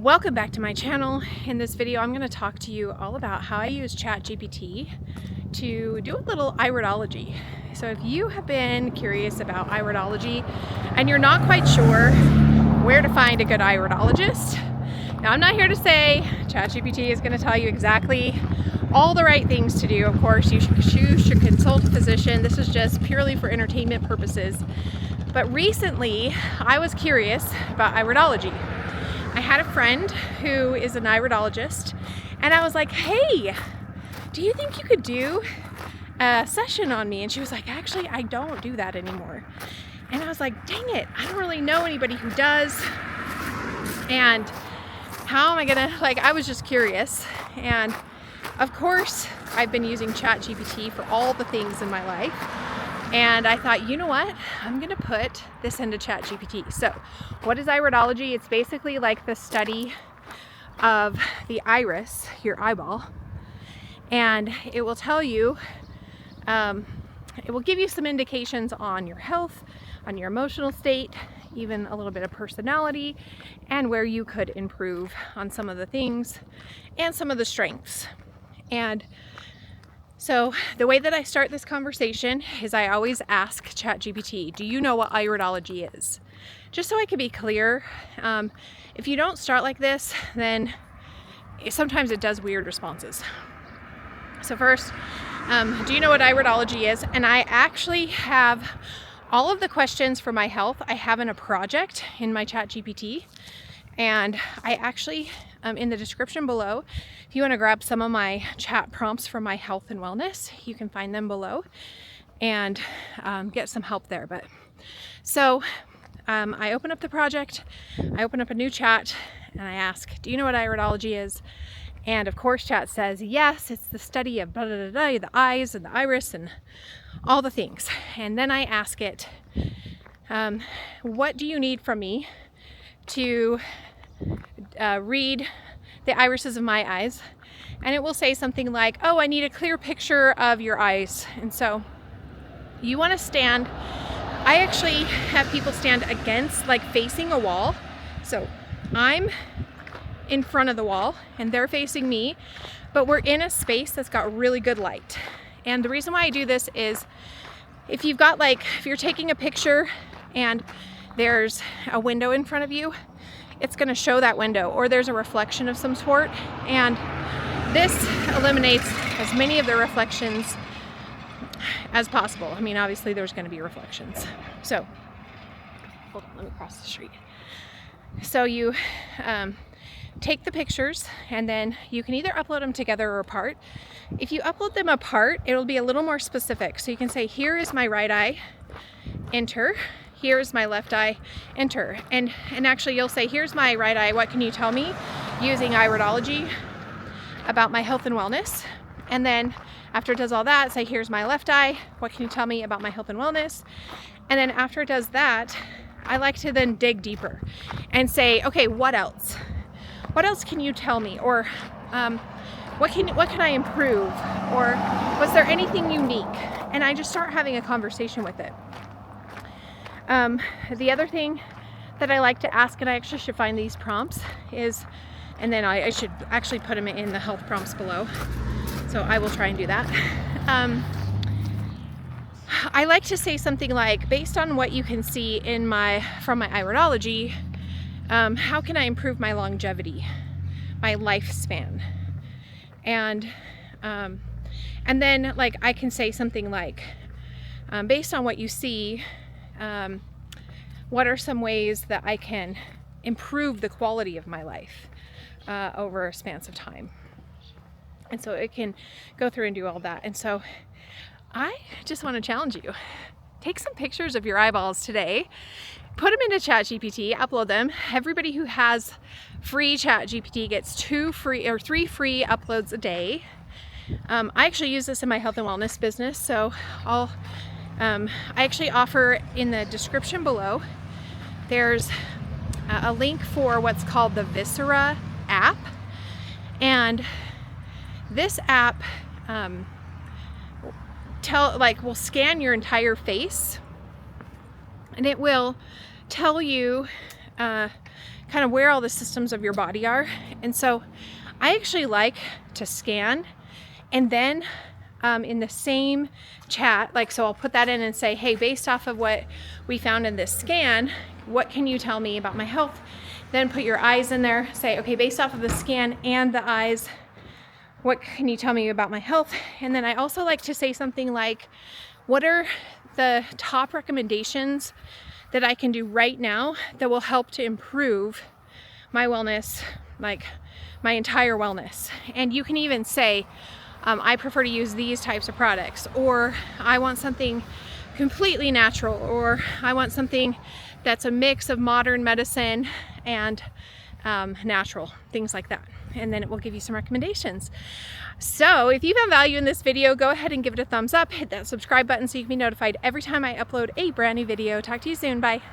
Welcome back to my channel. In this video, I'm going to talk to you all about how I use ChatGPT to do a little iridology. So if you have been curious about iridology and you're not quite sure where to find a good iridologist, now I'm not here to say ChatGPT is going to tell you exactly all the right things to do. Of course, you should consult a physician. This is just purely for entertainment purposes. But recently, I was curious about iridology. I had a friend who is an iridologist, and I was like, hey, do you think you could do a session on me? And she was like, actually, I don't do that anymore. And I was like, dang it, I don't really know anybody who does. And how am I gonna, I was just curious. And of course, I've been using ChatGPT for all the things in my life. And I thought, you know what? I'm gonna put this into ChatGPT. So what is iridology? It's basically like the study of the iris, your eyeball. And it will tell you, it will give you some indications on your health, on your emotional state, even a little bit of personality, and where you could improve on some of the things and some of the strengths. And so the way that I start this conversation is I always ask ChatGPT, do you know what iridology is? Just so I can be clear. If you don't start like this, then sometimes it does weird responses. So first, do you know what iridology is? And I actually have all of the questions for my health. I have in a project in my ChatGPT. And I actually, in the description below, if you want to grab some of my chat prompts for my health and wellness, you can find them below and get some help there. But so I open up the project, I open up a new chat, and I ask, do you know what iridology is? And of course, chat says, yes, it's the study of blah, blah, blah, blah, the eyes and the iris and all the things. And then I ask it, what do you need from me to read the irises of my eyes? And it will say something like, oh, I need a clear picture of your eyes. And so you want to stand, I actually have people stand against, facing a wall. So I'm in front of the wall and they're facing me, but we're in a space that's got really good light. And the reason why I do this is if you've got if you're taking a picture and there's a window in front of you, it's going to show that window, or there's a reflection of some sort, and this eliminates as many of the reflections as possible. I mean, obviously there's going to be reflections. So hold on, let me cross the street. So you take the pictures and then you can either upload them together or apart. If you upload them apart, it'll be a little more specific. So you can say, here is my right eye, enter. Here's my left eye, enter. And actually you'll say, here's my right eye, what can you tell me using iridology about my health and wellness? And then after it does all that, say, here's my left eye, what can you tell me about my health and wellness? And then after it does that, I like to then dig deeper and say, okay, what else? What else can you tell me? Or what can I improve? Or was there anything unique? And I just start having a conversation with it. The other thing that I like to ask, and I actually should find these prompts, is, and then I should actually put them in the health prompts below. So I will try and do that. I like to say something like, based on what you can see from my iridology, how can I improve my longevity, my lifespan? And then I can say something like, based on what you see, what are some ways that I can improve the quality of my life over a span of time? And so it can go through and do all that. And so I just want to challenge you. Take some pictures of your eyeballs today, put them into ChatGPT, upload them. Everybody who has free ChatGPT gets 3 free uploads a day. I actually use this in my health and wellness business, so I actually offer in the description below, there's a link for what's called the Viscera app. And this app will scan your entire face, and it will tell you kind of where all the systems of your body are. And so I actually like to scan, and then in the same chat, like, so I'll put that in and say, hey, based off of what we found in this scan, what can you tell me about my health? Then put your eyes in there, say, okay, based off of the scan and the eyes, what can you tell me about my health? And then I also like to say something like, what are the top recommendations that I can do right now that will help to improve my wellness, like my entire wellness? And you can even say, I prefer to use these types of products, or I want something completely natural, or I want something that's a mix of modern medicine and natural, things like that. And then it will give you some recommendations. So if you found value in this video, go ahead and give it a thumbs up, hit that subscribe button so you can be notified every time I upload a brand new video. Talk to you soon. Bye.